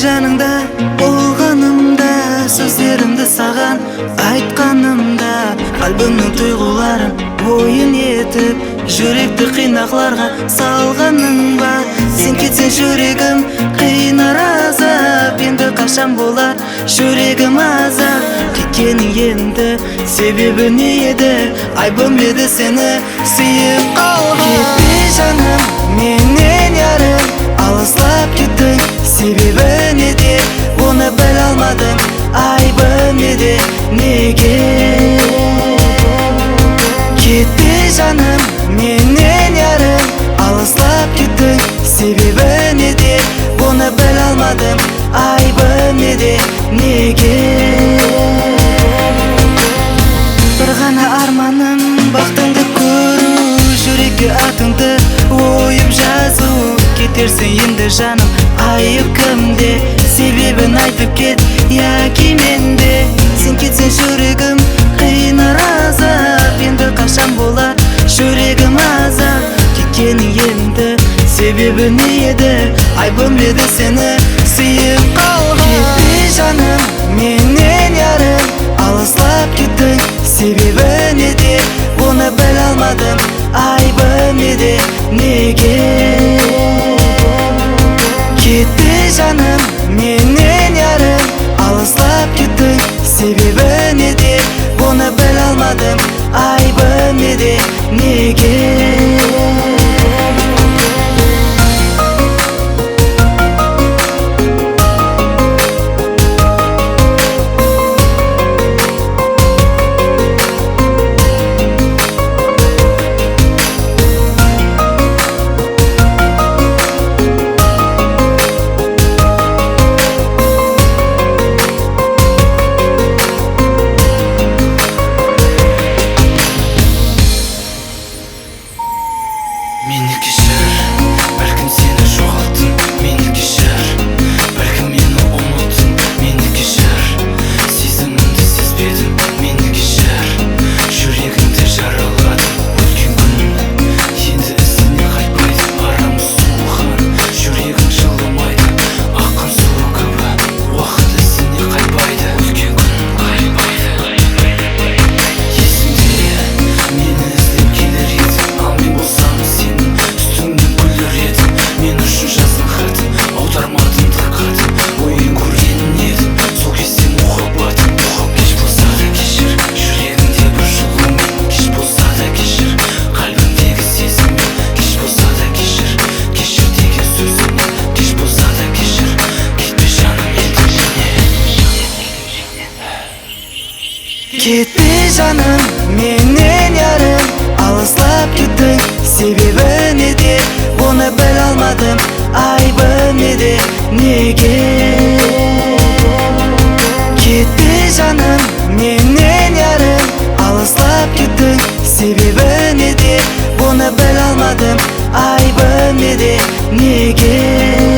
жаныңда болғанымда, сөздерімді саған айтқанымда, қалбымның тойғыларын ойын етіп, жүректі қинақларға салғаның ба? Сен кетсең жүрегім қинар азап, енді қашан болар жүрегім азап? Кеткенің енді себебі не еді? Айбым еді сені сүйіп қалған. Кетпе жаным менен ярым, алыстап кеттің, себебі неде? Оны біле алмадым, айбым неде? Неге? Кетпе жаным менен ярым, алыстап кеттің, себебі неде? Оны біле алмадым, айбым неде? Неге? Бір ғана арманым бақытыңды көру, жүрекке атыңды ойып жазу. Кетерсің енді жаным, айып кімде? Себебін айтып кет, яки менде? Сен кетсең жүрегім қинар азап, енді қашан болар жүрегім азап? Кеткенің енді себебі не еді? Айбым еді сені сүйіп қалған. Кетпе жаным менен ярым, алыстап кеттің, себебі неде? Оны біле алмадым, айбым неде? Неге? Кетпе жаным менен ярым, алыстап кеттің, себебі неде? Оны біле алмадым, айбым неде? Неге? Meni kешір, бәлкім сені жоғалттым. Мені кешір, бәлкім мені ұмыттың. Мені кешір, сезімімді сезбедім. Мені кешір, жүрегімді жараладым. Өткен күн енді ізіне қайтпайды. Арамыз суыған, жүрегің жылымайды. Аққан суы көбі, уақыт ізіне қайтпайды. Өткен күн қайтпайды. Есімде мені іздеп келер едің, ал мен болсам сенің үстіңнен күлер едім. Мен үшін жаздың хатын, аудармадың диққатын. Ойын көрген едім, сол кезде мұхаббатым. Кеш болса да кешір, жүрегіңде бір жылумен. Кеш болса да кешір, қалбіңдегі сезіммен. Кеш болса да кешір, кешір деген сөзіңмен. Кеш болса да кешір, кетпе жаным енді Кетпе жаным менен ярым, алыстап кеттің, себебі неде? Оны біле алмадым, айбым неде? Неге? Кетпе жаным менен ярым, алыстап кеттің, себебі неде? Оны біле алмадым, айбым неде? Неге?